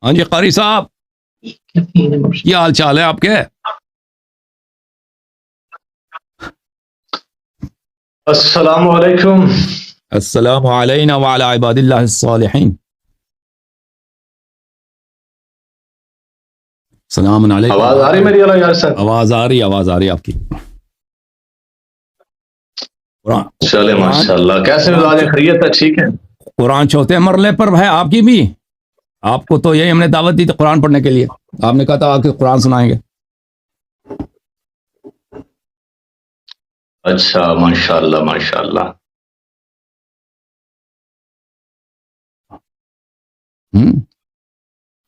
ہاں جی قاری صاحب، کیا حال چال ہے آپ کے؟ السلام علیکم۔ السلام علینا وعلی عباد اللہ الصالحین۔ السلام علیکم۔ آواز آ رہی میری والا یار سر؟ آواز آ رہی آپ کی۔ چلے ماشاءاللہ، کیسے مزاج ہے؟ خیریت ہے؟ ٹھیک ہے۔ قرآن چوتھے مرلے پر ہے آپ کی بھی؟ آپ کو تو یہی ہم نے دعوت دی تھی قرآن پڑھنے کے لیے، آپ نے کہا تھا آپ کے قرآن سنائیں گے۔ اچھا، ماشاءاللہ ماشاءاللہ۔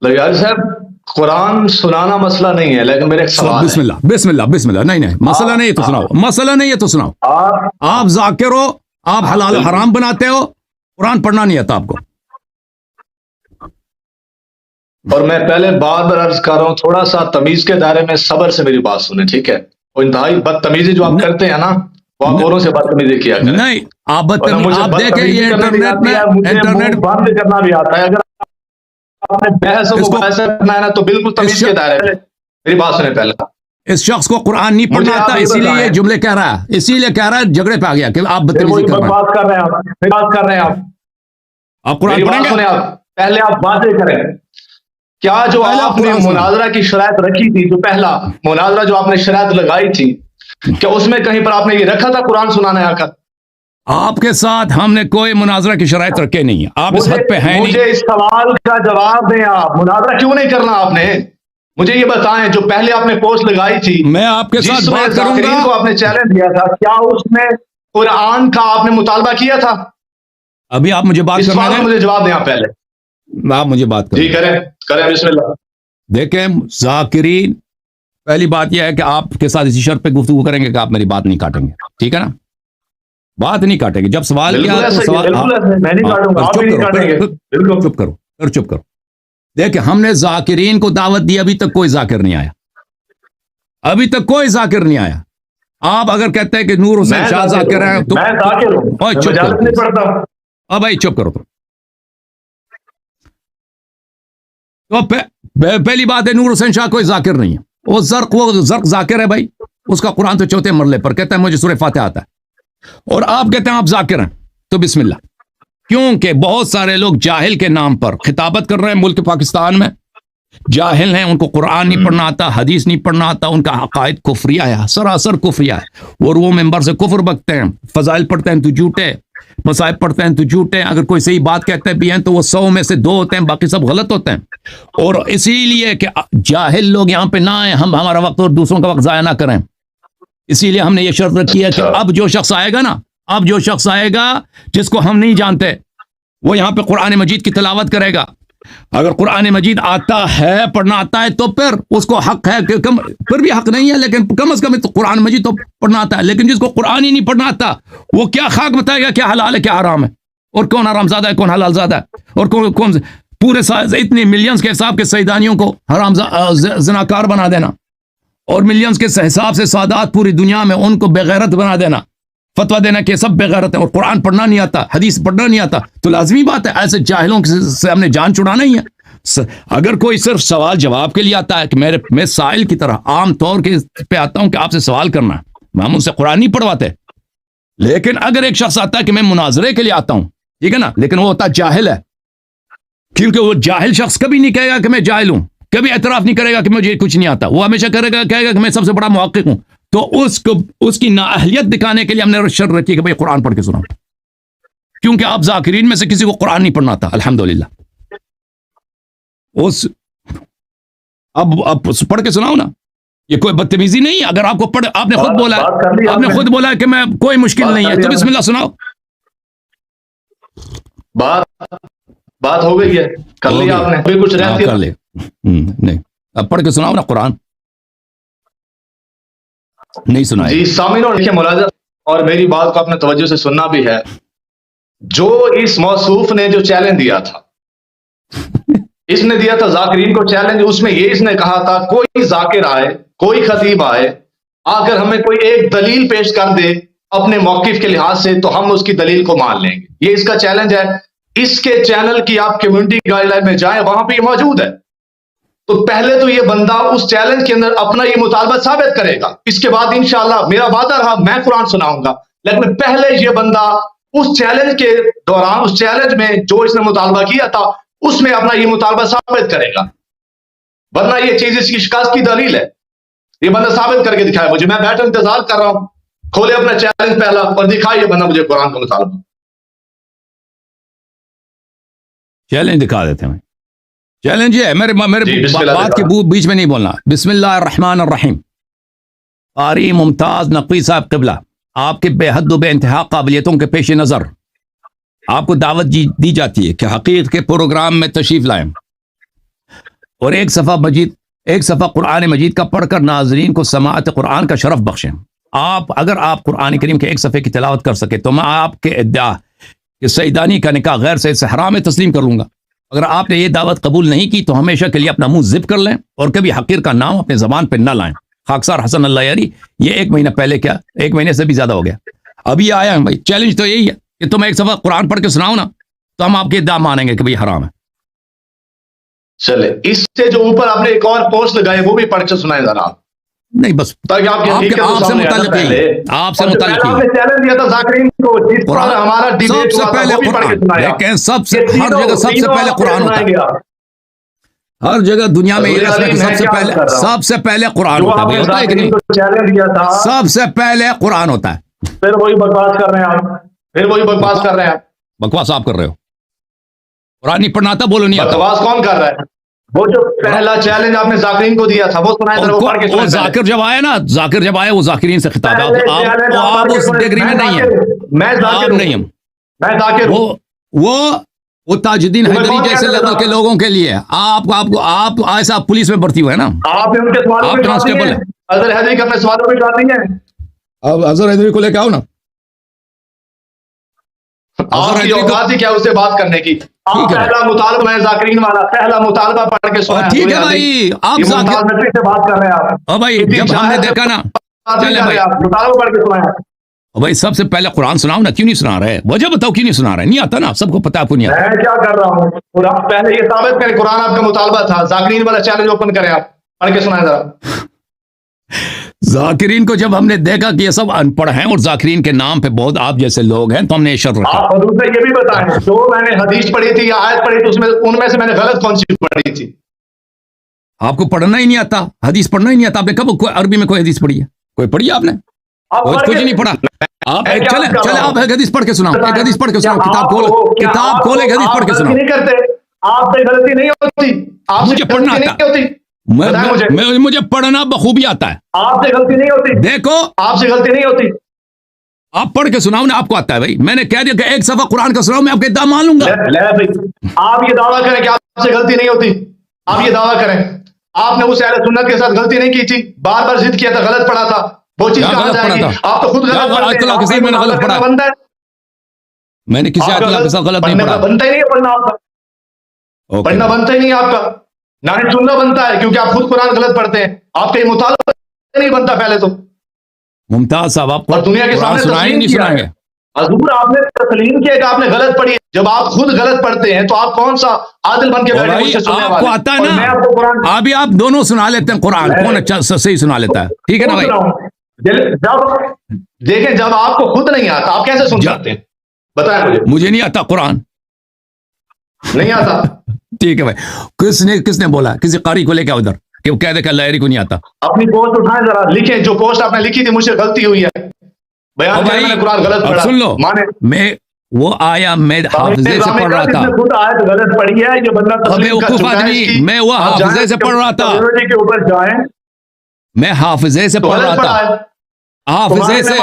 یار صاحب، قرآن سنانا مسئلہ نہیں ہے، لیکن میرے ایک سوال بسم اللہ بسم اللہ بسم اللہ۔ نہیں مسئلہ نہیں ہے تو سناؤ، مسئلہ نہیں ہے تو سناؤ۔ آپ ذاکر ہو، آپ حلال و حرام بناتے ہو، قرآن پڑھنا نہیں آتا آپ کو۔ اور میں پہلے بار بار عرض کر رہا ہوں، تھوڑا سا تمیز کے دائرے میں صبر سے میری بات سنیں، ٹھیک ہے؟ وہ انتہائی بدتمیزی جو آپ کرتے ہیں نا، وہ آپ اوروں سے بدتمیزی کیا کریں۔ نہیں آپ دیکھیں یہ انٹرنیٹ بند کرنا بھی آتا ہے۔ اگر آپ نے بحث و مباحثہ کرنا ہے نا تو بالکل تمیز کے دائرے میں میری بات سنیں پہلے۔ اس شخص کو قرآن نہیں پڑھنا آتا، اسی لیے یہ جملے کہہ رہا ہے، اسی لیے کہہ رہا ہے جھگڑے پہ آ گیا کہ آپ بدتمیزی کر رہے ہیں۔ آپ قرآن پڑھیں گے؟ پہلے آپ باتیں کریں۔ کیا جو آپ نے مناظرہ کی شرائط رکھی تھی، جو پہلا مناظرہ جو آپ نے شرائط لگائی تھی، کیا اس میں کہیں پر آپ نے یہ رکھا تھا قرآن سنانے آ کر؟ آپ کے ساتھ ہم نے کوئی مناظرہ کی شرائط رکھے نہیں، آپ اس حد پہ ہیں نہیں۔ مجھے اس سوال کا جواب دیں، آپ مناظرہ کیوں نہیں کرنا آپ نے؟ مجھے یہ بتائیں، جو پہلے آپ نے پوسٹ لگائی تھی، میں آپ کے ساتھ بات کروں گا، کو آپ نے چیلنج دیا تھا، کیا اس میں قرآن کا آپ نے مطالبہ کیا تھا؟ ابھی آپ مجھے بات کرنا ہے، مجھے جواب دیں آپ پہلے۔ آپ مجھے بات کریں۔ جی کریں بسم اللہ۔ دیکھیں ذاکرین، پہلی بات یہ ہے کہ آپ کے ساتھ اسی شرط پہ گفتگو کریں گے کہ آپ میری بات نہیں کاٹیں گے، ٹھیک ہے نا؟ بات نہیں کاٹیں گے۔ جب سوال کیا تو سوال چپ کرو۔ دیکھیں ہم نے ذاکرین کو دعوت دی، ابھی تک کوئی ذاکر نہیں آیا، ابھی تک کوئی ذاکر نہیں آیا۔ آپ اگر کہتے ہیں کہ نور حسین شاہ ذاکر ہیں تو بھائی چپ کرو۔ تو پہلی بات ہے، نور حسین شاہ کوئی ذاکر نہیں ہے، وہ زرق ذاکر ہے بھائی، اس کا قرآن تو چوتھے مرلے پر کہتا ہے مجھے سورہ فاتحہ آتا ہے، اور آپ کہتے ہیں آپ ذاکر ہیں، تو بسم اللہ۔ کیونکہ بہت سارے لوگ جاہل کے نام پر خطابت کر رہے ہیں ملک پاکستان میں، جاہل ہیں، ان کو قرآن نہیں پڑھنا آتا، حدیث نہیں پڑھنا آتا، ان کا عقائد کفریہ ہے، سراسر کفریہ ہے، اور وہ ممبر سے کفر بکتے ہیں، فضائل پڑھتے ہیں تو جھوٹے، مصائب پڑھتے ہیں تو جھوٹے، اگر کوئی صحیح بات کہتے بھی ہیں تو وہ 100 میں سے 2 ہوتے ہیں، باقی سب غلط ہوتے ہیں۔ اور اسی لیے کہ جاہل لوگ یہاں پہ نہ آئیں، ہم ہمارا وقت اور دوسروں کا وقت ضائع نہ کریں، اسی لیے ہم نے یہ شرط رکھی ہے کہ اب جو شخص آئے گا جس کو ہم نہیں جانتے، وہ یہاں پہ قرآن مجید کی تلاوت کرے گا۔ اگر قرآن مجید آتا ہے، پڑھنا آتا ہے، تو پھر اس کو حق ہے کہ پھر بھی حق نہیں ہے، لیکن کم از کم قرآن مجید تو پڑھنا آتا ہے۔ لیکن جس کو قرآن ہی نہیں پڑھنا آتا، وہ کیا خاک بتائے گا کیا حلال ہے کیا حرام ہے، اور کون حرام زادہ ہے کون حلال زادہ ہے، اور کون پورے اتنے ملینز کے حساب کے سیدانیوں کو حرام زناکار بنا دینا، اور ملینز کے حساب سے سادات پوری دنیا میں ان کو بغیرت بنا دینا، فتویٰ دینا کہ سب بغیرت ہیں، اور قرآن پڑھنا نہیں آتا، حدیث پڑھنا نہیں آتا، تو لازمی بات ہے ایسے جاہلوں سے ہم نے جان چھڑانا ہی ہے۔ اگر کوئی صرف سوال جواب کے لیے آتا ہے کہ میں سائل کی طرح عام طور پہ آتا ہوں کہ آپ سے سوال کرنا ہے، ہم ان سے قرآن نہیں پڑھواتے۔ لیکن اگر ایک شخص آتا ہے کہ میں مناظرے کے لیے آتا ہوں، ٹھیک ہے نا، لیکن وہ ہوتا جاہل ہے، کیونکہ وہ جاہل شخص کبھی نہیں کہے گا کہ میں جاہل ہوں، کبھی اعتراف نہیں کرے گا کہ مجھے کچھ نہیں آتا، وہ ہمیشہ کہے گا کہ میں سب سے بڑا محقق ہوں۔ تو اس کی نااہلیت دکھانے کے لیے ہم نے شرط رکھی کہ بھائی قرآن پڑھ کے سناؤ، کیونکہ آپ ذاکرین میں سے کسی کو قرآن نہیں پڑھنا تھا، الحمدللہ۔ اب پڑھ کے سناؤ نا، یہ کوئی بدتمیزی نہیں ہے۔ اگر آپ کو آپ نے خود بولا کہ میں کوئی مشکل نہیں ہے، تو بسم اللہ سناؤ۔ بات ہو گئی ہے، کر لیا آپ نے، کچھ رہتی کر لے نہیں، اب پڑھ کے سناؤ نا قرآن، نہیں سنا جی سامعین اور ملاحظہ، اور میری بات کو اپنے توجہ سے سننا بھی ہے۔ جو اس موصوف نے جو چیلنج دیا تھا، اس نے دیا تھا ذاکرین کو چیلنج، اس میں یہ اس نے کہا تھا کوئی ذاکر آئے، کوئی خطیب آئے، آ کر ہمیں کوئی ایک دلیل پیش کر دے اپنے موقف کے لحاظ سے، تو ہم اس کی دلیل کو مان لیں گے۔ یہ اس کا چیلنج ہے۔ اس کے چینل کی آپ کمیونٹی گائیڈ لائن میں جائیں، وہاں پہ یہ موجود ہے۔ تو پہلے تو یہ بندہ اس چیلنج کے اندر اپنا یہ مطالبہ ثابت کرے گا. اس کے بعد انشاءاللہ میرا وعدہ رہا میں قرآن سناؤں گا، لیکن پہلے یہ بندہ اس چیلنج کے دوران، اس چیلنج میں جو اس نے مطالبہ کیا تھا اس میں اپنا یہ مطالبہ ثابت کرے گا، ورنہ یہ چیز اس کی شکست کی دلیل ہے. یہ بندہ ثابت کر کے دکھائے مجھے، میں بیٹھا انتظار کر رہا ہوں، کھولے اپنا چیلنج پہلا اور دکھائے یہ بندہ مجھے قرآن کا مطالبہ. چیلنج دکھا دیتے ہیں. چیلنج یہ ہے، میرے جی، بسم اللہ بات کے بیچ میں نہیں بولنا. بسم اللہ الرحمن الرحیم. قاری ممتاز نقوی صاحب قبلہ، آپ کے بے حد و بے انتہا قابلیتوں کے پیش نظر آپ کو دعوت دی جاتی ہے کہ حقیقت کے پروگرام میں تشریف لائیں اور ایک صفحہ قرآن مجید کا پڑھ کر ناظرین کو سماعت قرآن کا شرف بخشیں. اگر آپ قرآن کریم کے ایک صفحے کی تلاوت کر سکے تو میں آپ کے ادعا کہ سیدانی کا نکاح غیر سید سے حرام ہے تسلیم کر لوں گا. اگر آپ نے یہ دعوت قبول نہیں کی تو ہمیشہ کے لیے اپنا منہ زپ کر لیں اور کبھی حقیر کا نام اپنے زبان پہ نہ لائیں. خاکسار حسن اللہ یاری. یہ 1 مہینہ پہلے، کیا 1 مہینے سے بھی زیادہ ہو گیا، ابھی آیا ہے بھائی. چیلنج تو یہی ہے کہ تم ایک صفحہ قرآن پڑھ کے سناؤ نا تو ہم آپ کے ادعا مانیں گے کہ بھئی حرام ہے. چلے اس سے جو اوپر آپ نے ایک اور پوسٹ لگائے وہ بھی پڑھ کے سنائیں ذرا، نہیں بس تاکہ آپ سے متعلق ہی آپ سے متعلق ہی چیلنج دیا تھا ذاکرین کو، جس پر ہمارا سب ڈیبیٹ سے ہوا تھا پہلے وہ بھی پڑھ کے قرآن سنایا. دیکھیں، سب سے ہر جگہ سب سے پہلے قرآن ہوتا ہے. ہر جگہ دنیا میں یہ رسم ہے کہ سب سے پہلے قرآن ہوتا ہے. ہوتا ہے کہ نہیں؟ چیلنج دیا تھا سب سے پہلے قرآن ہوتا ہے. پھر وہی بکواس کر رہے ہیں آپ، پھر وہی بکواس کر رہے ہیں آپ. بکواس آپ کر رہے ہو. قرآن نہیں پڑھنا آتا، بولو نہیں آتا. بکواس کون کر رہا ہے؟ وہ جو پہلا چیلنج آپ نے ذاکرین کو دیا تھا وہ سنائے ذرا، وہ پڑھ کے وہ سنائے. ذاکر جب آیا نا، ذاکر جب آیا وہ ذاکرین سے خطاب ہے. آپ اس ڈگری میں نہیں ہیں، میں آپ ذاکر نہیں ہوں، ہیں. میں ذاکر ہوں. وہ تاج الدین حیدری جیسے لیول کے لوگوں کے لیے آپ ایسا پولیس میں بھرتی ہوئے نا. آپ نے ان کے سوالوں آپ پہ جواب کانسٹیبل دیے ہیں. ہیں، اظہر حیدری کے اپنے سوالوں پہ جواب دیے ہیں. اب اظہر حیدری کو لے کے آؤ نا. آپ کی اوقات ہی کیا اس سے بات کرنے کی؟ آپ پہلا مطالبہ ہے ذاکرین والا، پہلا مطالبہ پڑھ کے سنایا. ٹھیک ہے بھائی، آپ ذاکر سے بات کر رہے ہیں آپ. بھائی جب ہم نے دیکھا نا، چلے بھائی مطالبہ پڑھ کے سنایا. بھائی سب سے پہلے قرآن سناؤ نا. کیوں نہیں سنا رہے؟ وجہ بتاؤ کیوں نہیں سنا رہے؟ نہیں آتا نا، سب کو پتا آپ کو نہیں آتا. میں کیا کر رہا ہوں؟ قرآن پہلے یہ ثابت کریں قرآن آپ کا مطالبہ تھا. ذاکرین والا چیلنج اوپن کریں، آپ پڑھ کے سنائیں ذرا. ذاکرین کو جب ہم نے دیکھا کہ یہ سب ان پڑھ ہیں اور ذاکرین کے نام پہ بہت آپ جیسے لوگ ہیں تو ہم نے شرط رکھا. آپ حضور سے یہ بھی بتائیں جو میں نے حدیث پڑھی تھی یا آیت پڑھی تھی اس میں ان میں سے میں نے غلط کون سی پڑھی تھی؟ آپ کو پڑھنا ہی نہیں آتا، حدیث پڑھنا ہی نہیں آتا. آپ نے کب عربی میں کوئی حدیث پڑھی ہے؟ کوئی پڑھی ہے آپ نے؟ کچھ نہیں پڑھا. آپ چلے آپ ایک حدیث پڑھ کے سناؤ. ایک حدیث پڑھ کے سناؤ. کتاب کھول ایک حدیث پڑھ کے سناؤ. نہیں کرتے آپ سے غلطی نہیں ہوتی، آپ مجھے پڑھنا آتا، مجھے پڑھنا بخوبی آتا ہے. آپ سے غلطی نہیں ہوتی. دیکھو آپ سے غلطی نہیں ہوتی. آپ پڑھ کے سناؤ نا. آپ کو آتا ہے بھائی. میں نے کہہ دیا کہ ایک صفحہ قرآن کا سناؤ، میں آپ کے ادعا مان لوں گا. آپ یہ دعویٰ کریں کہ آپ سے غلطی نہیں ہوتی. آپ یہ دعویٰ کریں آپ نے اس اہل سنت کے ساتھ غلطی نہیں کی تھی، بار بار ضد کیا تھا، غلط پڑھا تھا. وہ چیز کہاں جائے گی؟ آپ تو خود غلط پڑھتے ہیں. میں نے غلط پڑھا، میں نے کسی آیت اللہ کے ساتھ غلط نہیں پڑھا. بنتا ہی نہیں ہے پڑھنا آپ کا، پڑھنا بنتا ہی نہیں ہے آپ کا، نہ ہی سننا بنتا ہے کیونکہ آپ خود قرآن غلط پڑھتے ہیں. آپ کا یہ مطالبہ نہیں بنتا پہلے تو. ممتاز صاحب آپ اور دنیا کے سامنے سنائیں نہیں سنائیں گے. حضور آپ نے تسلیم کیا کہ آپ نے غلط پڑھی. جب آپ خود غلط پڑھتے ہیں تو آپ کون سا عادل بن کے بیٹھے مجھ سے سننے والے؟ آپ کو آتا ہے نا، ابھی آپ دونوں سنا لیتے ہیں قرآن. کون اچھا صحیح سنا لیتا ہے؟ ٹھیک ہے نا بھائی. جب دیکھیں جب آپ کو خود نہیں آتا آپ کیسے سن سکتے ہیں؟ بتائیں مجھے نہیں آتا قرآن، نہیں آتا. ٹھیک ہے بھائی. کس نے بولا؟ کسی قاری کو لے کے ادھر کہ وہ کہہ دے کہ لہری کو نہیں آتا. اپنی پوسٹ اٹھائیں ذرا، لکھیں جو پوسٹ آپ نے لکھی تھی مجھ سے غلطی ہوئی ہے، بیان کریں میں نے قرآن غلط پڑھا. سن لو، میں وہ آیا میں حافظے سے پڑھ رہا تھا. خود آیت غلط پڑھی ہے، یہ بندہ تسلیم کر چکا ہے اس کی. میں وہ حافظے سے پڑھ رہا تھا، کے اوپر جائیں. میں حافظے سے پڑھ رہا تھا، حافظے سے.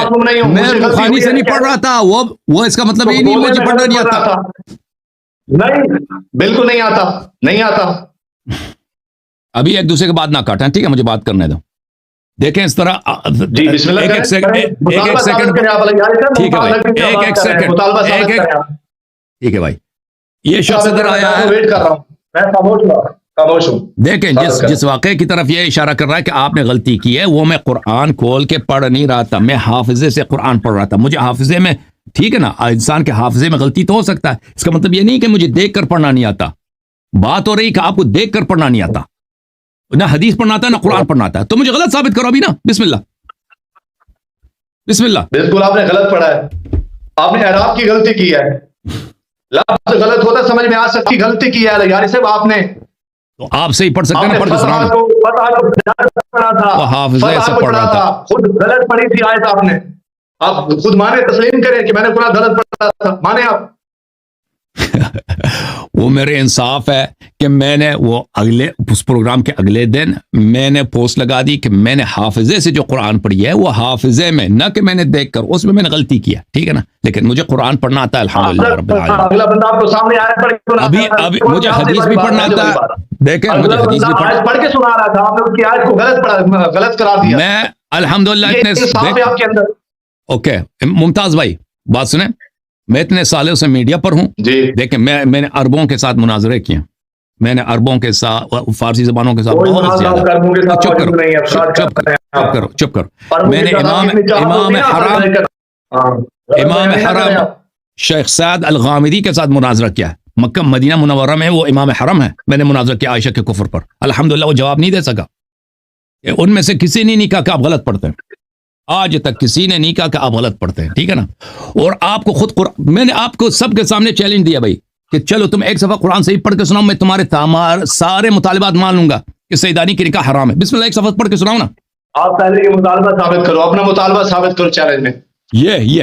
میں روحانی سے نہیں پڑھ رہا تھا. وہ اس کا مطلب یہ نہیں مجھے پڑھنا نہیں آتا. نہیں بالکل نہیں آتا، نہیں آتا. ابھی ایک دوسرے کے بات نہ کاٹیں، ٹھیک ہے؟ مجھے بات کرنے دو. دیکھیں اس طرح ایک سیکنڈ ٹھیک ہے بھائی، ایک سیکنڈ ٹھیک ہے بھائی. یہ شخص ادھر آیا ہے، دیکھیں جس واقعے کی طرف یہ اشارہ کر رہا ہے کہ آپ نے غلطی کی ہے، وہ میں قرآن کھول کے پڑھ نہیں رہا تھا، میں حافظے سے قرآن پڑھ رہا تھا. مجھے حافظے میں، ٹھیک ہے نا، انسان کے حافظے میں غلطی تو ہو سکتا ہے. اس کا مطلب یہ نہیں کہ مجھے دیکھ کر پڑھنا نہیں آتا. بات ہو رہی کہ آپ کو دیکھ کر پڑھنا نہیں آتا. نہ حدیث پڑھنا آتا ہے نہ قرآن پڑھنا آتا ہے، تو مجھے غلط ثابت کرو ابھی نا، بسم اللہ بسم اللہ. بالکل آپ نے غلط پڑھا ہے، آپ نے اعراب کی غلطی کی ہے، لفظ غلط ہوتا سمجھ میں آ سکتی، غلطی کی ہے یاری صاحب آپ نے. تو آپ صحیح پڑھ سکتے ہیں نا، پڑھ کے فتح سناؤ. کو پڑھا تھا، وہ حافظے سے پڑھ رہا تھا. خود غلط پڑھی تھی آیت آپ نے، آپ خود مانے، تسلیم کریں کہ میں نے قرآن غلط پڑھا تھا، مانے آپ. وہ میرے انصاف ہے کہ میں نے وہ اگلے اس پروگرام کے اگلے دن میں نے پوسٹ لگا دی کہ میں نے حافظے سے جو قرآن پڑھی ہے وہ حافظے میں، نہ کہ میں نے دیکھ کر، اس میں نے غلطی کیا، ٹھیک ہے نا، لیکن مجھے قرآن پڑھنا آتا ہے الحمدللہ رب العالمین. اگلا بندہ آپ کو سامنے آیا پڑھ کے ابھی مجھے حدیث بھی پڑھنا آتا ہے، دیکھیں مجھے حدیث بھی پڑھ کے سنا رہا تھا، آپ نے اس کی آیت کو غلط پڑھا، غلط قرار دیا. میں الحمدللہ اتنے انصاف ہے آپ کے اندر. اوکے ممتاز بھائی بات سنیں، میں اتنے سالوں سے میڈیا پر ہوں، جی دیکھیں میں نے عربوں کے ساتھ مناظرے کیے، میں نے عربوں کے ساتھ فارسی زبانوں کے ساتھ بہت زیادہ. چپ کرو. میں نے امام حرم شیخ سعد الغامدی کے ساتھ مناظرہ کیا، مکہ مدینہ منورہ میں وہ امام حرم ہے، میں نے مناظرہ کیا عائشہ کے کفر پر، الحمدللہ وہ جواب نہیں دے سکا. ان میں سے کسی نے نہیں کہا کہ آپ غلط پڑھتے ہیں، آج تک کسی نے نہیں کہا کہ آپ غلط پڑھتے ہیں، ٹھیک ہے نا. اور آپ کو خود میں نے آپ کو سب کے سامنے چیلنج دیا بھائی کہ چلو تم ایک صفحہ قرآن صحیح پڑھ کے سناؤ، میں تمہارے سارے مطالبات مان لوں گا کہ سیدانی کی نکاح حرام ہے. بسم اللہ ایک صفحہ پڑھ کے سناؤ نا. آپ پہلے یہ مطالبہ ثابت کرو، اپنا مطالبہ ثابت کرو چیلنج میں. یہ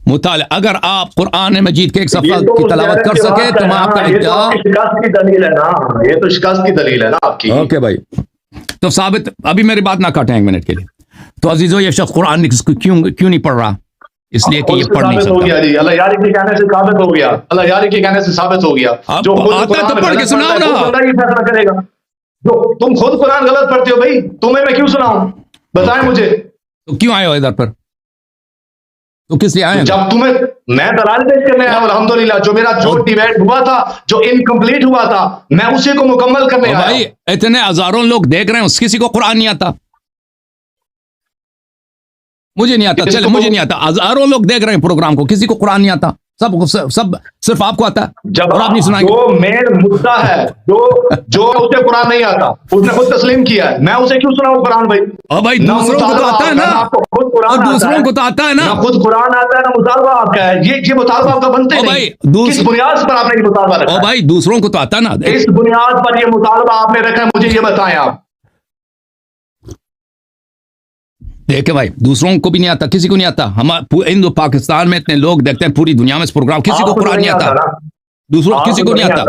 مطالعہ اگر آپ قرآن مجید کے ایک صفحہ کی تلاوت کر سکے تو میں آپ کا شکست کی دلیل ہے نا، یہ تو شکست کی دلیل ہے نا آپ کی. اوکے بھائی تو ثابت، ابھی میری بات نہ کاٹیں ایک منٹ کے لیے. تو عزیزو یہ شخص قرآن کیوں نہیں پڑھ رہا؟ اس لیے کہ یہ پڑھ نہیں سکتا. جی اللہ یاری کے کہنے سے ثابت ہو گیا، اللہ یاری کے کہنے سے ثابت ہو گیا. جو آتا ہے تو پڑھ کے سناؤ نا. اللہ یہ فیصلہ کرے گا. جو تم خود قرآن غلط پڑھتے ہو بھائی، تمہیں میں کیوں سناؤں؟ بتائیں مجھے. تو کیوں آئے ہو ادھر پر؟ تو کس لیے آئے؟ جب تمہیں میں دلائل پیش کرنے آیا ہوں الحمدللہ، جو میرا جو ڈیبیٹ ہوا تھا، جو انکمپلیٹ ہوا تھا، میں اسی کو مکمل کرنے آیا. بھائی اتنے ہزاروں لوگ دیکھ رہے ہیں، اس کسی کو قرآن نہیں آتا؟ مجھے نہیں آتا، چلے مجھے نہیں آتا، ہزاروں لوگ دیکھ رہے ہیں پروگرام کو، کسی کو قرآن نہیں آتا، سب صرف آپ کو آتا ہے جب اور آپ نہیں سنائیں گے. جو مین مدعا ہے، جو اسے قرآن نہیں آتا، اس نے خود تسلیم کیا ہے، میں اسے کیوں سناؤں قرآن بھائی؟ اور بھائی دوسروں کو تو آتا ہے نا، اور دوسروں کو تو آتا ہے نا، نہ خود قرآن آتا ہے نہ مطالبہ آپ کا ہے. یہ مطالبہ آپ کا بنتے نہیں. کس بنیاد پر آپ نے یہ مطالبہ رکھا؟ اور بھائی دوسروں کو تو آتا ہے نا، اس بنیاد پر یہ مطالبہ آپ نے رکھا ہے، مجھے یہ بتائیں آپ. دیکھیں بھائی دوسروں کو بھی نہیں آتا، کسی کو نہیں آتا. ہم پاکستان میں اتنے لوگ دیکھتے ہیں پوری دنیا میں اس پروگرام، کسی کو قرآن نہیں آتا، دوسروں کسی کو نہیں آتا.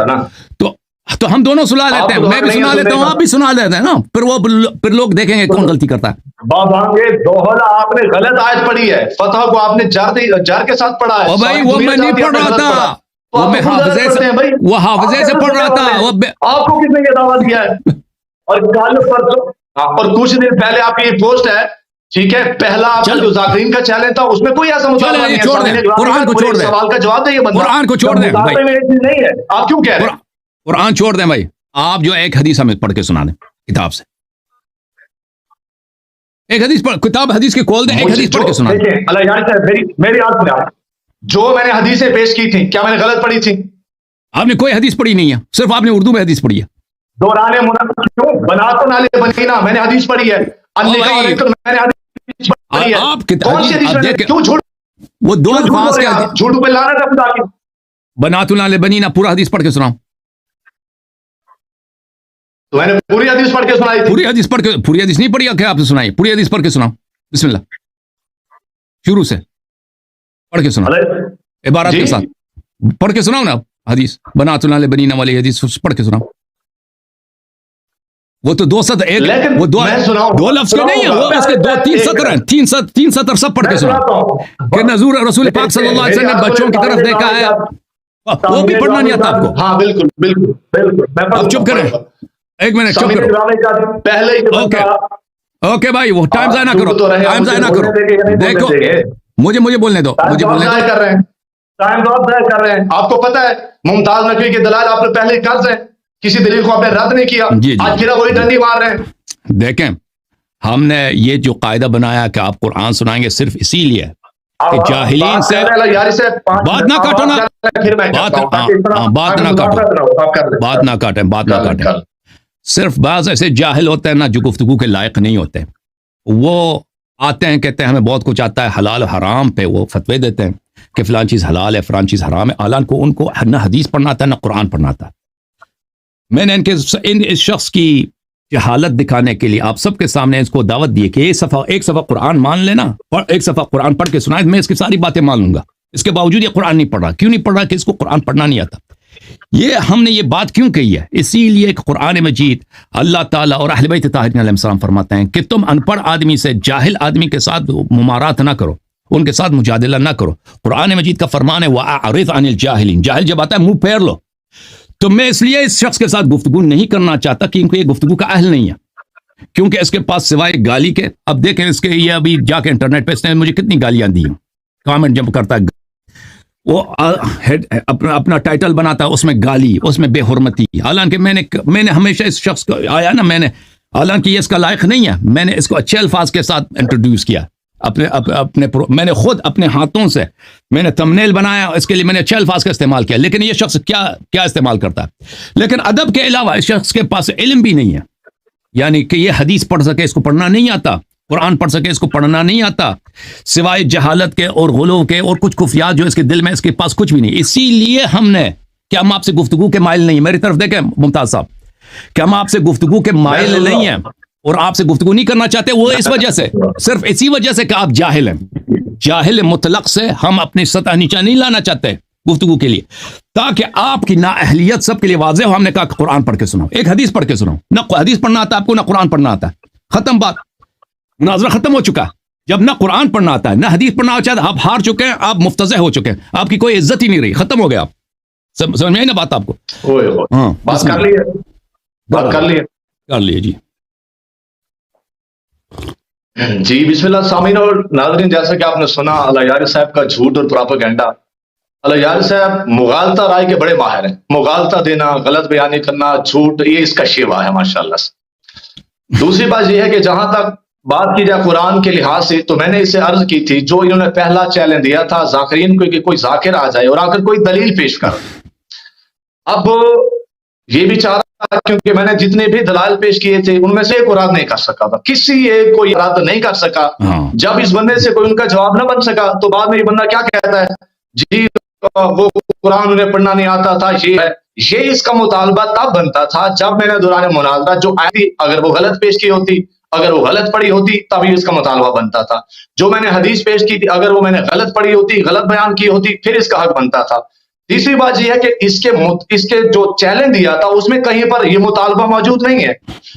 تو ہم دونوں سنا لیتے ہیں، میں بھی سنا لیتا ہوں، آپ بھی سنا لیتے ہیں نا، پھر لوگ دیکھیں گے کون غلطی کرتا ہے. بابانگے دوہلا آپ نے غلط آیت پڑھی ہے، فتح کو آپ نے جر کے ساتھ پڑھا ہے. اور بھائی وہ میں نہیں پڑھ رہا تھا، وہ میں حافظے سے پڑھ رہا تھا. آپ کو کس نے یہ دعویٰ دیا ہے؟ اور کل پرسوں اور کچھ دن پہلے آپ کی یہ پوسٹ ہے، ٹھیک ہے، پہلا آپ کا جو ذاکرین کا چیلنج تھا اس میں کوئی ایسا مطالبہ نہیں ہے. چھوڑ دیں قرآن کو، چھوڑ دیں سوال کا جواب دے، یہ بندہ قرآن کو چھوڑ دیں بھائی، نہیں ہے. آپ کیوں کہہ رہے ہیں؟ قرآن چھوڑ دیں بھائی. آپ جو ایک حدیث ہمیں پڑھ کے سنا دیں کتاب سے، ایک حدیث کتاب حدیث کی کھول دیں، ایک حدیث پڑھ کے سنا دیں. اللہ یار میری بات سنیں، جو میں نے حدیثیں پیش کی تھیں کیا میں نے غلط پڑھی تھی؟ آپ نے کوئی حدیث پڑھی نہیں ہے، صرف آپ نے اردو میں حدیث پڑھی ہے. دوران کیوں بنا تو نالے بنینا میں نے حدیث پڑھی ہے، میں نے حدیث پڑھی ہے. آپ کون سی حدیث؟ کیوں جھوٹ؟ وہ دو الفاظ کے جھوٹ پہ لانا تھا خدا کی. بنات اللہ بنینا پورا حدیث پڑھ کے سناؤ. تو میں نے پوری حدیث پڑھ کے سنائی تھی. پوری حدیث پڑھ کے، پوری حدیث نہیں پڑھی کہ آپ نے سنائی؟ پوری حدیث پڑھ کے سناؤ، بسم اللہ شروع سے پڑھ کے سناؤ، عبارت کے ساتھ پڑھ کے سناؤ نا حدیث. بنات اللہ بنینا والی حدیث پڑھ کے سناؤ. وہ تو دو سطر، ایک وہ دو لفظ کے نہیں ہے، وہ اس کے دو تین سطر ہیں، تین سطر سب پڑھ کے سناؤ کہ نزول رسول پاک صلی اللہ علیہ وسلم نے بچوں کی طرف دیکھا ہے. وہ بھی پڑھنا نہیں آتا آپ کو؟ ہاں بالکل بالکل. اب چپ کریں ایک منٹ، چپ کرو پہلے. اوکے بھائی وہ ٹائم ضائع نہ کرو، ٹائم ضائع نہ کرو. دیکھو مجھے بولنے دو، مجھے بولنے دو. کر رہے ہیں ٹائم آپ ضائع کر رہے ہیں. آپ کو پتا ہے ممتاز نقوی کے دلائل آپ نے پہلے قرض ہیں، کسی دلیل کو آپ نے رد نہیں کیا، آج پھر وہی ڈنڈی مار رہے ہیں. دیکھیں ہم نے یہ جو قاعدہ بنایا کہ آپ قرآن سنائیں گے صرف اسی لیے کہ جاہلین سے بات نہ کاٹو نا، بات نہ کاٹیں، بات نہ کاٹیں. صرف بعض ایسے جاہل ہوتے ہیں نا جو گفتگو کے لائق نہیں ہوتے، وہ آتے ہیں کہتے ہیں ہمیں بہت کچھ آتا ہے، حلال حرام پہ وہ فتوے دیتے ہیں کہ فلان چیز حلال ہے فلان چیز حرام ہے، حالانکہ کو ان کو نہ حدیث پڑھنا آتا ہے نہ قرآن پڑھنا آتا ہے۔ میں نے اس شخص کی جہالت دکھانے کے لیے آپ سب کے سامنے اس کو دعوت دی کہ ایک صفحہ قرآن مان لینا اور ایک صفحہ قرآن پڑھ کے سنائے، میں اس کی ساری باتیں مان لوں گا۔ اس کے باوجود یہ قرآن نہیں پڑھ رہا، کیوں نہیں پڑھ رہا؟ کہ اس کو قرآن پڑھنا نہیں آتا۔ یہ ہم نے یہ بات کیوں کہی ہے؟ اسی لیے کہ قرآن مجید اللہ تعالیٰ اور اہل بیت طاہرین علیہ السلام فرماتے ہیں کہ تم ان پڑھ آدمی سے، جاہل آدمی کے ساتھ ممارات نہ کرو، ان کے ساتھ مجادلہ نہ کرو۔ قرآن مجید کا فرمان ہے وَأَعْرِضْ عَنِ الْجَاهِلِينَ، جاہل جب آتا ہے منہ پھیر لو۔ تو میں اس لیے اس شخص کے ساتھ گفتگو نہیں کرنا چاہتا کیونکہ یہ گفتگو کا اہل نہیں ہے، کیونکہ اس کے پاس سوائے گالی کے، اب دیکھیں اس کے یہ ابھی جا کے انٹرنیٹ پہ اس نے مجھے کتنی گالیاں دی ہیں، کامنٹ جب کرتا ہے وہ اپنا ٹائٹل بناتا ہے اس میں گالی، اس میں بے حرمتی، حالانکہ میں نے ہمیشہ اس شخص کو آیا نا، حالانکہ یہ اس کا لائق نہیں ہے، میں نے اس کو اچھے الفاظ کے ساتھ انٹروڈیوس کیا میں نے خود اپنے ہاتھوں سے میں نے تمنیل بنایا، اس کے لیے میں نے اچھے الفاظ کا استعمال کیا، لیکن یہ شخص کیا استعمال کرتا ہے؟ لیکن ادب کے علاوہ اس شخص کے پاس علم بھی نہیں ہے، یعنی کہ یہ حدیث پڑھ سکے اس کو پڑھنا نہیں آتا، قرآن پڑھ سکے اس کو پڑھنا نہیں آتا، سوائے جہالت کے اور غلو کے اور کچھ کفریات جو اس کے دل میں، اس کے پاس کچھ بھی نہیں۔ اسی لیے ہم نے کہ ہم آپ سے گفتگو کے مائل نہیں ہیں، میری طرف دیکھیں ممتاز صاحب، کہ ہم آپ سے گفتگو کے مائل نہیں ہیں اور آپ سے گفتگو نہیں کرنا چاہتے، وہ اس وجہ سے، صرف اسی وجہ سے کہ آپ جاہل ہیں۔ جاہل مطلق سے ہم اپنی سطح نیچا نہیں لانا چاہتے گفتگو کے لیے، تاکہ آپ کی نااہلیت سب کے لیے واضح ہو۔ ہم نے کہا کہ قرآن پڑھ کے سناؤ، ایک حدیث پڑھ کے سناؤ، نہ حدیث پڑھنا آتا آپ کو نہ قرآن پڑھنا آتا، ختم بات، مناظرہ ختم ہو چکا۔ جب نہ قرآن پڑھنا آتا ہے نہ حدیث پڑھنا آتا ہے، آپ ہار چکے ہیں، آپ مفتضح ہو چکے ہیں، آپ کی کوئی عزت ہی نہیں رہی، ختم ہو گیا آپ۔ سمجھ میں آئی نا بات آپ کو؟ ہاں بات کر لیے جی جی بسم اللہ۔ سامعین اور ناظرین، جیسا کہ آپ نے سنا الیاری صاحب کا جھوٹ اور پراپیگنڈا، الیاری صاحب مغالطہ رائے کے بڑے ماہر ہیں، مغالطہ دینا، غلط بیانی کرنا، جھوٹ، یہ اس کا شیوا ہے ماشاءاللہ سے۔ دوسری بات یہ ہے کہ جہاں تک بات کی جائے قرآن کے لحاظ سے، تو میں نے اسے عرض کی تھی، جو انہوں نے پہلا چیلنج دیا تھا ذاکرین کو کہ کوئی ذاکر آ جائے اور آ کر کوئی دلیل پیش کر۔ اب یہ بھی چاہ رہا تھا، کیونکہ میں نے جتنے بھی دلائل پیش کیے تھے ان میں سے ایک رد نہیں کر سکا تھا، کسی ایک کو رد نہیں کر سکا۔ جب اس بندے سے کوئی ان کا جواب نہ بن سکا تو بعد میں یہ بندہ کیا کہتا ہے، جی وہ قرآن انہیں پڑھنا نہیں آتا تھا، یہ اس کا مطالبہ تب بنتا تھا جب میں نے دوران مناظرہ جو آئی، اگر وہ غلط پیش کی ہوتی، اگر وہ غلط پڑھی ہوتی، تبھی اس کا مطالبہ بنتا تھا۔ جو میں نے حدیث پیش کی تھی، اگر وہ میں نے غلط پڑھی ہوتی، غلط بیان کی ہوتی، پھر اس کا حق بنتا تھا۔ تیسری بات یہ ہے کہ اس کے جو چیلنج دیا تھا اس میں کہیں پر یہ مطالبہ موجود نہیں ہے۔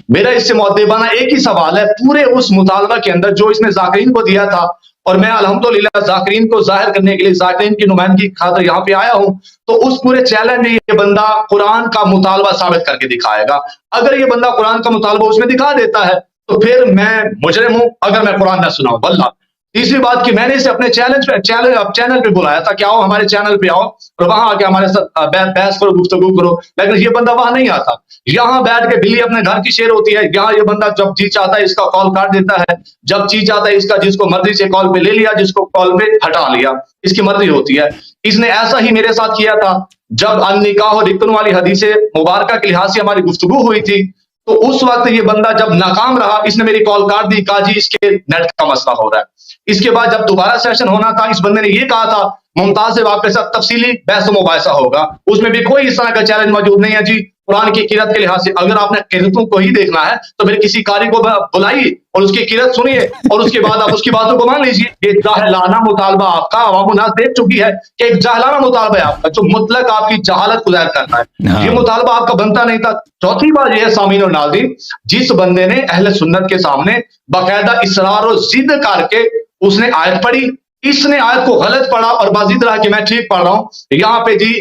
میرا اس سے مؤدبانہ ایک ہی سوال ہے، پورے اس مطالبہ کے اندر جو اس نے ذاکرین کو دیا تھا، اور میں الحمدللہ ذاکرین کو ظاہر کرنے کے لیے ذاکرین کی نمائندگی خاطر یہاں پہ آیا ہوں، تو اس پورے چیلنج میں یہ بندہ قرآن کا مطالبہ ثابت کر کے دکھائے گا۔ اگر یہ بندہ قرآن کا مطالبہ اس میں دکھا دیتا ہے تو پھر میں مجرم ہوں اگر میں قرآن نہ سناؤں واللہ۔ تیسری بات کہ میں نے اسے اپنے چینل پہ بلایا تھا کہ آؤ ہمارے چینل پہ آؤ اور وہاں آ کے ہمارے ساتھ بحث کرو، گفتگو کرو، لیکن یہ بندہ وہاں نہیں آتا۔ یہاں بیٹھ کے بلی اپنے گھر کی شیر ہوتی ہے، یہاں یہ بندہ جب جی چاہتا ہے اس کا کال کاٹ دیتا ہے، جب جی چاہتا ہے اس کا جس کو مرضی سے کال پہ لے لیا، جس کو کال پہ ہٹا لیا، اس کی مرضی ہوتی ہے۔ اس نے ایسا ہی میرے ساتھ کیا تھا جب النکاح اور رکن والی حدیث مبارکہ کے لحاظ سے ہماری گفتگو ہوئی تھی، تو اس وقت یہ بندہ جب ناکام رہا، اس نے میری کال کاٹ دی، کہا جی اس کے نیٹ کا مسئلہ ہو رہا ہے۔ اس کے بعد جب دوبارہ سیشن ہونا تھا، اس بندے نے یہ کہا تھا ممتاز سے آپ کے ساتھ تفصیلی بحث و مباحثہ ہوگا، اس میں بھی کوئی اس طرح کا چیلنج موجود نہیں ہے جی قرآن کی قرأت کے لحاظ سے۔ اگر آپ نے قرأتوں کو ہی دیکھنا ہے تو پھر کسی قاری کو بلائیے اور اس کی قرأت سنیے اور اس کے بعد آپ اس کی باتوں کو مان لیجیے۔ یہ جاہلانہ مطالبہ آپ کا عوام الناس دیکھ چکی ہے کہ ایک جاہلانہ مطالبہ ہے آپ کا، جو مطلق آپ کی جہالت کو ظاہر کرتا ہے۔ یہ مطالبہ آپ کا بنتا نہیں تھا۔ چوتھی بات یہ ہے سامعین اور ناظرین، جس بندے نے اہل سنت کے سامنے باقاعدہ اصرار و ضد کر کے اس نے آیت پڑھی، اس نے آیت کو غلط پڑھا اور بازید رہا کہ میں ٹھیک پڑھ رہا ہوں، یہاں پہ جی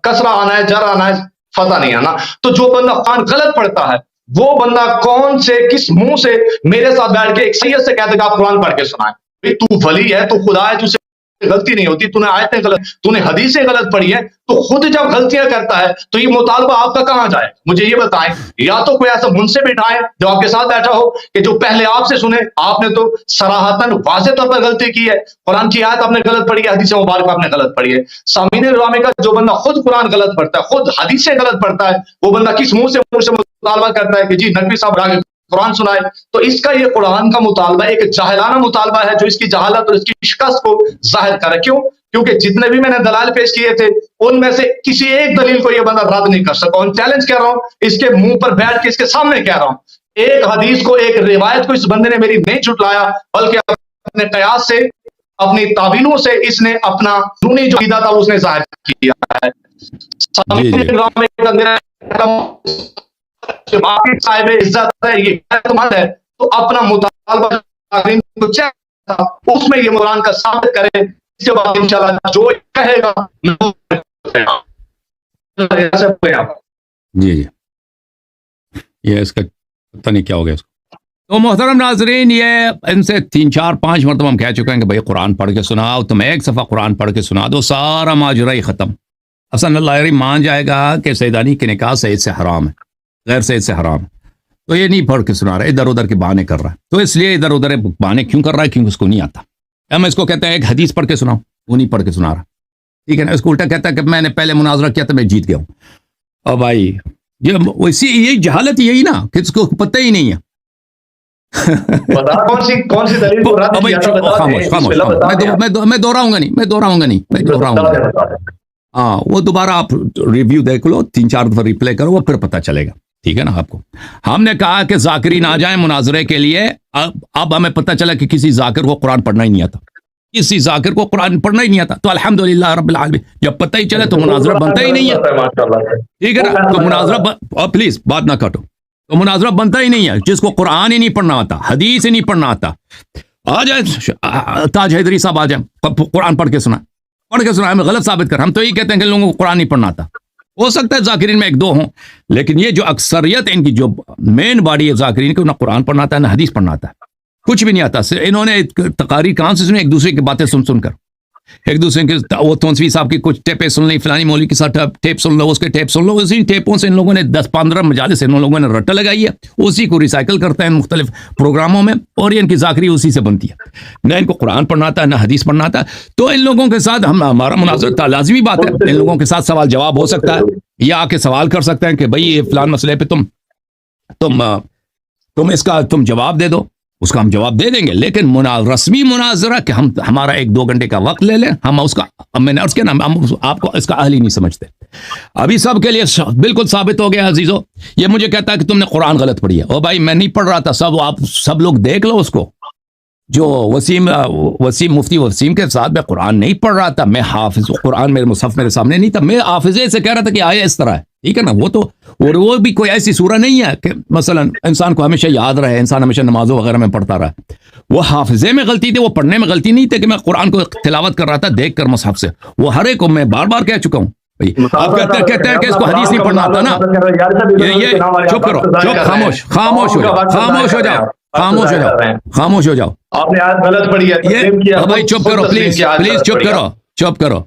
کسرہ آنا ہے، جر آنا ہے، فتح نہیں آنا۔ تو جو بندہ قرآن غلط پڑھتا ہے وہ بندہ کون سے کس منہ سے میرے ساتھ بیٹھ کے ایک سید سے کہتے ہیں کہ آپ قرآن پڑھ کے سنائیں؟ تو ولی ہے، تو خدا ہے، تجھے غلطی نہیں ہوتی، تو نے آیتیں غلط، تو نے حدیثیں غلط پڑھی ہیں، تو خود جب غلطیاں کرتا ہے تو یہ مطالبہ آپ کا کہاں جائے؟ مجھے یہ بتائیں، یا تو کوئی ایسا منصف بٹھائیں جو آپ کے ساتھ بیٹھا ہو کہ جو پہلے آپ سے سنے، آپ نے تو صراحتاً واضح طور پر غلطی کی ہے، قرآن کی آیت آپ نے غلط پڑھی ہے، حدیث مبارکہ آپ نے غلط پڑھی ہے۔ سامعین گرامی کا جو بندہ خود قرآن غلط پڑھتا ہے، خود حدیثیں غلط پڑھتا ہے، وہ بندہ کس منہ سے مطالبہ کرتا ہے کہ جی نقوی صاحب آگے قرآن سنائے، تو اس کا یہ قرآن کا مطالبہ ایک جاہلانہ مطالبہ ہے جو اس کی جہالت اور اس کی شکست کو ظاہر کرے. کیوں؟ کیونکہ جتنے بھی میں نے دلائل پیش کیے تھے ان میں سے کسی ایک دلیل کو یہ بندہ رد نہیں کر سکا. اور چیلنج کر رہا ہوں، اس کے منہ پر بیٹھ کے اس کے سامنے کہہ رہا ہوں، ایک حدیث کو، ایک روایت کو اس بندے نے میری نہیں جھٹلایا، بلکہ اپنے قیاس سے، اپنی تعبیروں سے اس نے اپنا دونی جو عقیدہ تھا اس نے ظاہر کیا ہے. صاحب عزت ہے، یہ ہے تو اپنا مطالبہ اس میں یہ قرآن کا ثابت کرے، اس کے بعد انشاءاللہ جو کہے گا. جی یہ اس کا پتہ نہیں کیا ہو گیا اس کو. تو محترم ناظرین، یہ ان سے 3 4 5 مرتبہ ہم کہہ چکے ہیں کہ بھائی قرآن پڑھ کے سناؤ، تم ایک صفحہ قرآن پڑھ کے سنا دو، سارا ماجرا ہی ختم. حسن اللہ مان جائے گا کہ سیدانی کی نکاح سید سے حرام ہے، غیر سید سے حرام ہے، تو یہ نہیں پڑھ کے سنا رہا ہے، ادھر ادھر کے بہانے کر رہا ہے. تو اس لیے ادھر ادھر بہانے کیوں کر رہا ہے؟ کیونکہ اس کو نہیں آتا. ہم اس کو کہتے ہیں ایک حدیث پڑھ کے سناؤ، وہ نہیں پڑھ کے سنا رہا، ٹھیک ہے نا. اس کو الٹا کہتا ہے کہ میں نے پہلے مناظرہ کیا تھا، میں جیت گیا ہوں. اور بھائی یہ جہالت یہی نا کہ اس کو پتہ ہی نہیں ہے. کون سی دلیل کو رد کیا تھا؟ خاموش، میں دوہراؤں گا نہیں. ہاں وہ دوبارہ آپ ریویو دیکھ لو، 3 4 دفعہ ریپلے کرو، وہ پھر پتہ چلے گا، ٹھیک ہے نا. آپ کو ہم نے کہا کہ ذاکرین آ جائیں مناظرے کے لیے. اب ہمیں پتہ چلا کہ کسی ذاکر کو قرآن پڑھنا ہی نہیں آتا، کسی ذاکر کو قرآن پڑھنا ہی نہیں آتا. تو الحمدللہ رب العالمین، جب پتہ ہی چلے تو مناظرہ بنتا ہی نہیں ہے، ٹھیک ہے نا. تو مناظرہ پلیز بات نہ کاٹو. تو مناظرہ بنتا ہی نہیں ہے جس کو قرآن ہی نہیں پڑھنا آتا، حدیث ہی نہیں پڑھنا آتا. آ جائے تاج حیدری صاحب، آ جائیں، قرآن پڑھ کے سنا، ہمیں غلط ثابت کر. ہم تو یہ کہتے ہیں کہ لوگوں کو قرآن نہیں پڑھنا آتا. ہو سکتا ہے ذاکرین میں 1 2 ہوں، لیکن یہ جو اکثریت ان کی جو مین باڈی ہے ذاکرین کی، نہ قرآن پڑھنا آتا ہے نہ حدیث پڑھنا آتا ہے، کچھ بھی نہیں آتا. انہوں نے تقاریر کہاں سے سنی؟ ایک دوسرے کی باتیں سن کر، ایک دوسرے کے وہ تونسوی صاحب کی کچھ ٹیپیں سن لی، فلانی مولوی کے ساتھ ٹیپ سن لو، اس کے ٹیپ سن لو. اسی ٹیپوں سے ان لوگوں نے 10 15 مجالس ان لوگوں نے رٹا لگائی ہے، اسی کو ریسائیکل کرتے ہیں مختلف پروگراموں میں، اور یہ ان کی ذاکری اسی سے بنتی ہے. نہ ان کو قرآن پڑھنا آتا ہے نہ حدیث پڑھنا آتا ہے. تو ان لوگوں کے ساتھ ہمارا مناظرہ لازمی بات ہے. ان لوگوں کے ساتھ سوال جواب ہو سکتا ہے، یا آ کے سوال کر سکتے ہیں کہ بھائی یہ فلان مسئلے پہ تم اس کا تم جواب دے دو، اس کا ہم جواب دے دیں گے. لیکن رسمی مناظرہ کہ ہمارا 1 2 گھنٹے کا وقت لے لیں، ہم اس کا میں نے عرض کیا نا، ہم آپ کو اس کا اہل ہی نہیں سمجھتے. ابھی سب کے لیے بالکل ثابت ہو گیا عزیزو. یہ مجھے کہتا ہے کہ تم نے قرآن غلط پڑھی ہے. او بھائی میں نہیں پڑھ رہا تھا، آپ سب لوگ دیکھ لو اس کو. جو وسیم مفتی وسیم کے ساتھ میں قرآن نہیں پڑھ رہا تھا، میں حافظ قرآن میرے مصحف میرے سامنے نہیں تھا، میں حافظے سے کہہ رہا تھا کہ آیا اس طرح ہے، ٹھیک ہے نا. وہ تو اور وہ بھی کوئی ایسی سورہ نہیں ہے کہ مثلا انسان کو ہمیشہ یاد رہے، انسان ہمیشہ نمازوں وغیرہ میں پڑھتا رہا. وہ حافظے میں غلطی تھی، وہ پڑھنے میں غلطی نہیں تھی کہ میں قرآن کو تلاوت کر رہا تھا دیکھ کر مصحف سے. وہ ہر ایک کو میں بار بار کہہ چکا ہوں. آپ کہتے ہیں کہ اس کو حدیث نہیں پڑھنا آتا نا. یہ چپ کرو، خاموش ہو جاؤ. آپ نے آج غلط پڑھی ہے بھائی، چپ کرو پلیز چپ کرو.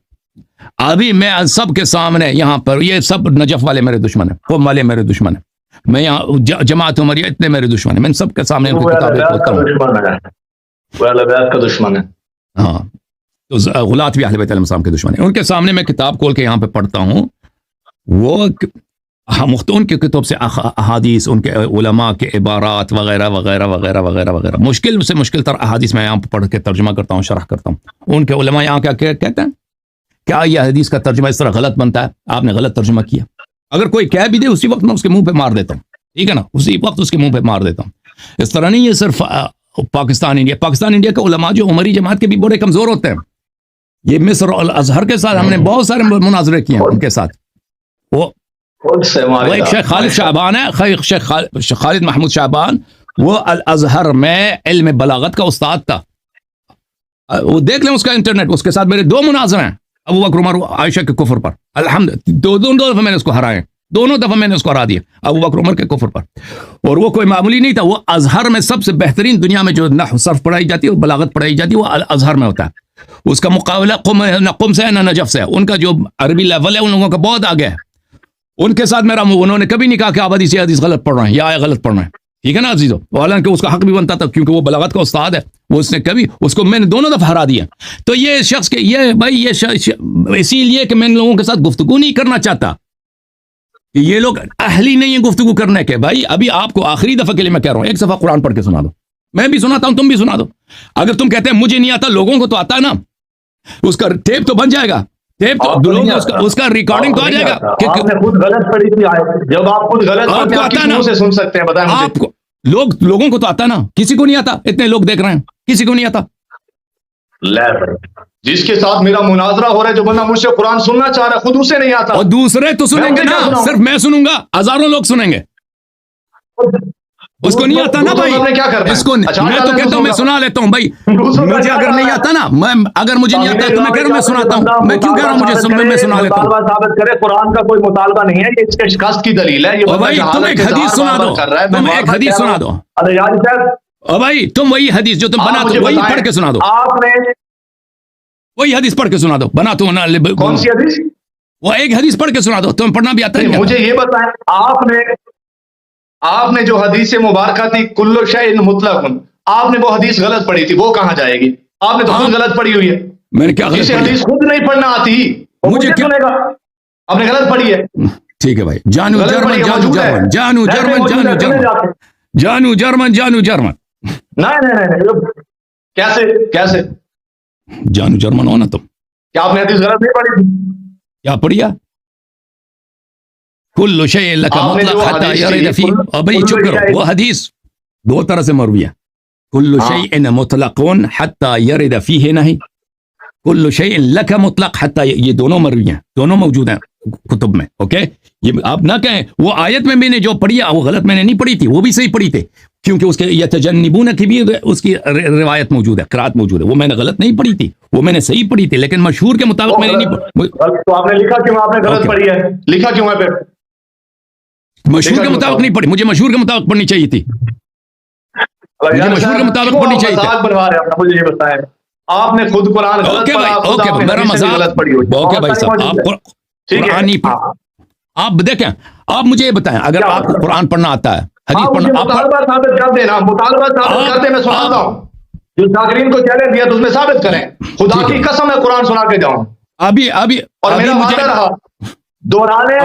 ابھی میں سب کے سامنے یہاں پر، یہ سب نجف والے میرے دشمن ہیں، قوم والے میرے دشمن ہیں، میں یہاں جماعت عمریہ اتنے میرے دشمن ہیں، میں سب کے سامنے ان کی کتابیں کھولتا ہوں. دشمن ہے. ہاں، تو غلات بھی اہل بیت علیہ السلام کے دشمن ہیں. ان کے سامنے میں کتاب کھول کے یہاں پہ پڑھتا ہوں، وہ ان کی کتب سے احادیث، ان کے علماء کے عبارات وغیرہ وغیرہ وغیرہ وغیرہ وغیرہ، مشکل سے مشکل تر احادیث میں یہاں پہ پڑھ کے ترجمہ کرتا ہوں، شرح کرتا ہوں. ان کے علماء یہاں کیا کہتے ہیں؟ کیا یہ حدیث کا ترجمہ اس طرح غلط بنتا ہے؟ آپ نے غلط ترجمہ کیا. اگر کوئی کہہ بھی دے اسی وقت میں اس کے منہ پہ مار دیتا ہوں، ٹھیک ہے نا، اسی وقت اس کے منہ پہ مار دیتا ہوں. اس طرح نہیں، یہ صرف پاکستان انڈیا کے علماء جو عمری جماعت کے بھی بڑے کمزور ہوتے ہیں. یہ مصر اور الازہر کے ساتھ ہم نے بہت سارے مناظرے کیے ہیں ان کے ساتھ. وہ ایک شیخ خالد شعبان ہے، شیخ خالد محمود شعبان، وہ الازہر میں علم بلاغت کا استاد تھا. وہ دیکھ لیں اس کا انٹرنیٹ. اس کے ساتھ میرے 2 مناظرے ہیں، ابو بکر عمر عائشہ کے کفر پر. الحمدللہ دونوں دفعہ میں نے اس کو ہرائے، دونوں دفعہ میں نے اس کو ہرا دیا ابو بکر عمر کے کفر پر. اور وہ کوئی معمولی نہیں تھا. وہ ازہر میں سب سے بہترین دنیا میں جو نحو صرف پڑھائی جاتی ہے اور بلاغت پڑھائی جاتی ہے، وہ ازہر میں ہوتا ہے. اس کا مقابلہ نہ قم سے ہے نہ نجف سے ہے. ان کا جو عربی لیول ہے ان لوگوں کا بہت آگے ہے. ان کے ساتھ میرا انہوں نے کبھی نہیں کہا کہ آپ حدیث غلط پڑھ رہے ہیں یا غلط پڑھ رہے ہیں، ٹھیک ہے نا عزیزو. حالانکہ اس کا حق بھی بنتا تھا کیونکہ وہ بلاغت کا استاد ہے. وہ اس نے کبھی اس کو میں نے دونوں دفعہ ہرا دیا. تو یہ شخص کے یہ بھائی یہ اسی لیے کہ میں ان لوگوں کے ساتھ گفتگو نہیں کرنا چاہتا. کہ یہ لوگ اہل ہی نہیں ہیں گفتگو کرنے کے. بھائی ابھی آپ کو آخری دفعہ کے لیے میں کہہ رہا ہوں, ایک صفحہ قرآن پڑھ کے سنا دو. میں بھی سناتا ہوں, تم بھی سنا دو. اگر تم کہتے ہیں مجھے نہیں آتا, لوگوں کو تو آتا ہے نا, اس کا ٹیپ تو بن جائے گا, ٹیپ تو لوگ اس کا ریکارڈنگ تو آ جائے گا. آپ نے خود غلط پڑھی تھی آیت. جب آپ خود غلط آپ کو آتا ہے نا, سے سن سکتے ہیں, بتائیں آپ کو لوگوں کو تو آتا ہے نا, کسی کو نہیں آتا. اتنے لوگ دیکھ رہے ہیں, کسی کو نہیں آتا. جس کے ساتھ میرا مناظرہ ہو رہا ہے, جو بندہ مجھ سے قرآن سننا چاہ رہا ہے, خود اسے نہیں آتا. اور دوسرے تو سنیں گے نا, صرف میں سنوں گا, ہزاروں لوگ سنیں گے. اس کو نہیں آتا نا بھائی, اس کو میں تو کہتا ہوں میں سنا لیتا ہوں بھائی. مجھے اگر نہیں آتا نا, اگر مجھے نہیں آتا تو میں کہہ رہا ہوں میں سناتا ہوں. میں کیوں کہہ رہا ہوں مجھے میں سنا لیتا ہوں. ثابت کرے, قرآن کا کوئی مطالبہ نہیں ہے, یہ اس کے شکست کی دلیل ہے. یہ بھائی تم ایک حدیث سنا دو, تم ایک حدیث سنا دو. بھائی تم وہی حدیث جو تم بنا دو وہی پڑھ کے سنا دو. آپ نے وہی حدیث پڑھ کے سنا دو, بنا تو کون سی حدیث؟ وہ ایک حدیث پڑھ کے سنا دو. تمہیں پڑھنا بھی آتا ہے. مجھے یہ بتائیں, آپ نے جو حدیث مبارکہ تھی کل شیء مطلق, آپ نے وہ حدیث غلط پڑھی تھی, وہ کہاں جائے گی؟ آپ نے تو خود غلط پڑھی ہوئی ہے. میں نے کیا غلط جسے پڑھی؟ حدیث خود نہیں پڑھنا آتی مجھے کیا سنے گا, آپ نے غلط پڑھی ہے. ٹھیک ہے بھائی. جانو جرمن جانو جرمن جانو جرمن جانو جرمن جانو جرمن جانو جرمن. نہیں کیسے جانو جرمن ہو نا تم. کیا آپ نے حدیث غلط نہیں پڑھی تھی؟ کیا پڑھیا؟ کل شیء لک مطلق حتی یرد فی. بھائی چپ کرو, وہ حدیث دو طرح سے مروی ہے. کل شیء مطلق حتی یرد فیہ نہیں, کل شیء لک مطلق حتی, یہ دونوں مروی ہیں, دونوں موجود ہیں کتب میں. اوکے, یہ آپ نہ کہیں وہ آیت میں نے جو پڑھی وہ غلط میں نے نہیں پڑھی تھی, وہ بھی صحیح پڑھی تھی, کیونکہ اس کے یتجنبون کی بھی اس کی روایت موجود ہے, قرات موجود ہے. وہ میں نے غلط نہیں پڑھی تھی, وہ میں نے صحیح پڑھی تھی, لیکن مشہور کے مطابق میں نے نہیں پڑھی. تو آپ نے لکھا کیوں, آپ نے غلط پڑھی ہے, لکھا کیوں ہے پھر؟ مشہور کے مطابق نہیں پڑھی, مجھے مشہور کے مطابق پڑھنی چاہیے تھی. مجھے مشہور کے مطابق پڑھنی چاہیے تھی. بنوا رہے ہیں, مجھے یہ بتائیں, آپ نے خود قرآن غلط پڑھا, اوکے میرا مذاق, اوکے بھائی صاحب, آپ قرآن آپ دیکھیں, آپ مجھے یہ بتائیں, اگر آپ کو قرآن پڑھنا آتا ہے, حدیث پڑھنا, مطالبہ ثابت کر دینا, مطالبہ ثابت کرتے میں سناتا ہوں. جو ذاکرین کو چیلنج دیا تو اس میں ثابت کریں. خدا کی قسم میں قرآن سنا کے جاؤں. ابھی اور میرا وعدہ رہا دہرانے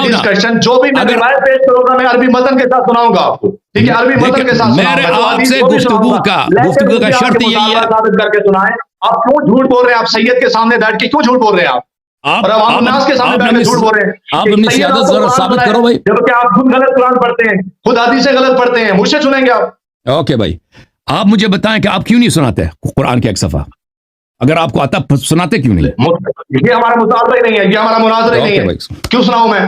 ڈسکشن جو بھی میں روایت پیش کروں گا, میں عربی متن کے ساتھ سناؤں گا آپ کو. ٹھیک ہے, عربی متن کے ساتھ میرے آپ سے گفتگو کا شرط یہی ہے. ثابت کر کے سنائیں. آپ کیوں جھوٹ بول رہے ہیں؟ آپ سید کے سامنے بیٹھ کے کیوں جھوٹ بول رہے ہیں؟ اور عوام الناس کے سامنے بیٹھ کے جھوٹ بول رہے ہیں. آپ اپنی سیادت ذرا ثابت کرو بھائی. جبکہ آپ خود غلط قرآن پڑھتے ہیں, خود حدیث سے غلط پڑھتے ہیں, مجھ سے سنیں گے آپ. اوکے بھائی, آپ مجھے بتائیں کہ آپ کیوں نہیں سناتے قرآن کے ایک صفحہ؟ اگر آپ کو آتا سناتے کیوں نہیں؟ یہ ہمارا مطالبہ ہی نہیں ہے, یہ ہمارا مناظرہ ہی نہیں ہے. کیوں سناؤں میں؟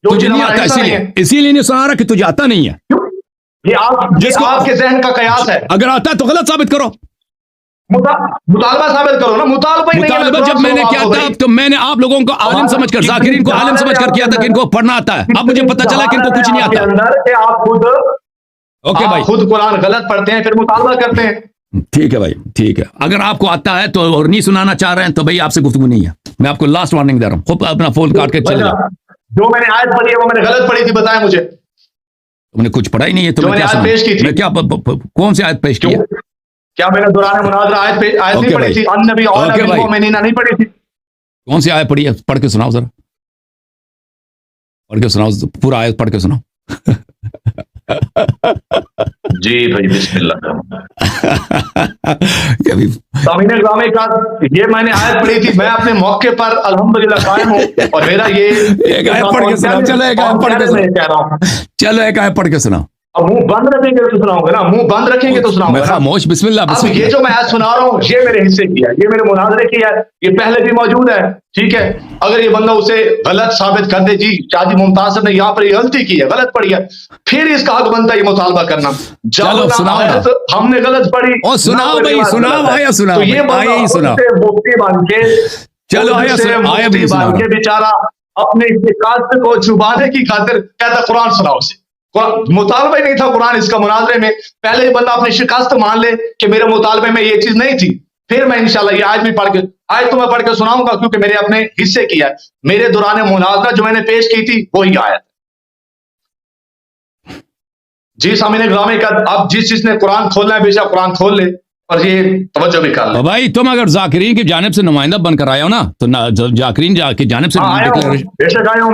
تجھے نہیں آتا, اسی لیے نہیں سنا رہا کہ تجھے آتا نہیں ہے. یہ آپ کے ذہن کا قیاس ہے. اگر آتا ہے تو غلط ثابت کرو, مطالبہ ثابت کرو نا. مطالبہ ہی نہیں ہے. مطالبہ جب میں نے کیا تھا تو میں نے آپ لوگوں کو عالم سمجھ کر, ذاکرین کو عالم سمجھ کر کیا تھا کہ ان کو پڑھنا آتا ہے. اب مجھے پتا چلا کہ ان کو کچھ نہیں آتا. آپ خود اوکے بھائی, خود قرآن غلط پڑھتے ہیں, پھر مطالبہ کرتے ہیں. ٹھیک ہے بھائی, ٹھیک ہے. اگر آپ کو آتا ہے تو اور نہیں سنانا چاہ رہے ہیں تو بھائی آپ سے گفتگو نہیں ہے. میں آپ کو لاسٹ وارننگ دے رہا ہوں, خود اپنا فون کاٹ کے چلے جاؤ. جو میں نے آیت پڑھی ہے وہ میں نے غلط پڑھی تھی, بتائیں مجھے. تم نے کچھ پڑھا ہی نہیں ہے تو میں کیا پیش کی تھی, میں کیا کون سی آیت پیش کی ہے؟ کیا میں نے دوران مناظرہ آیت نہیں پڑھی تھی؟ النبی اور المؤمنین نہیں پڑھی تھی؟ کون سی آیت پڑھی ہے؟ پڑھ کے سناؤ ذرا, پڑھ کے سناؤ, پورا آیت پڑھ کے سناؤ. جی بھائی, بسم اللہ. سامعین گرامی کا یہ میں نے آیت پڑھی تھی, میں اپنے موقع پر الحمدللہ قائم ہوں, اور میرا یہ ایک آیت پڑھ کے سناؤ. چلو ایک آیت پڑھ کے سناؤ, چلو ایک آیت پڑھ کے سناؤ. اب منہ بند رکھیں گے تو سناؤں گا نا, منہ بند رکھیں گے تو سناؤں گا. خاموش, بسم اللہ. اب یہ جو میں آیت سنا رہا ہوں یہ میرے حصے کی ہے, یہ میرے مناظرے کی ہے, یہ پہلے بھی موجود ہے. ٹھیک ہے, اگر یہ بندہ اسے غلط ثابت کر دے, جی شادی ممتاز نے یہاں پر یہ غلطی کی ہے, غلط پڑھی ہے, پھر اس کا حق بنتا ہے یہ مطالبہ کرنا. چلو سناؤ, ہم نے غلط پڑھی, اور سناؤ بھائی, سناؤ آیا سناؤ, تو یہ بندہ سناؤ. مفتی بن کے, چلو آیا بن کے بیچارہ اپنے کاست کو چھپانے کی خاطر کہتا قرآن سناؤ. سے مطالبہ ہی نہیں تھا قرآن اس کا مناظرے میں. پہلے یہ بندہ اپنی شکست مان لے کہ میرے مطالبے میں یہ چیز نہیں تھی, پھر میں انشاءاللہ یہ آیت بھی پڑھ کے, آیت تو میں پڑھ کے سناؤں گا کیونکہ میرے اپنے حصے کی ہے. میرے دوران مناظرہ جو میں نے پیش کی تھی وہی آیت. جی سامعین گرامی کا, اب جس چیز نے قرآن کھولنا ہے بے شک قرآن کھول لے, اور یہ توجہ بھی کر لے. بھائی تم اگر ذاکرین کی جانب سے نمائندہ بن کر آئے ہو نا, تو ذاکرین کی جانب سے بے شک آئے ہوں.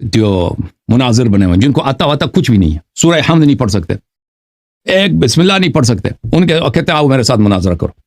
جو مناظر بنے ہوئے جن کو آتا واتا کچھ بھی نہیں ہے, سورہ حمد نہیں پڑھ سکتے, ایک بسم اللہ نہیں پڑھ سکتے, ان کے کہتے ہیں آؤ میرے ساتھ مناظرہ کرو.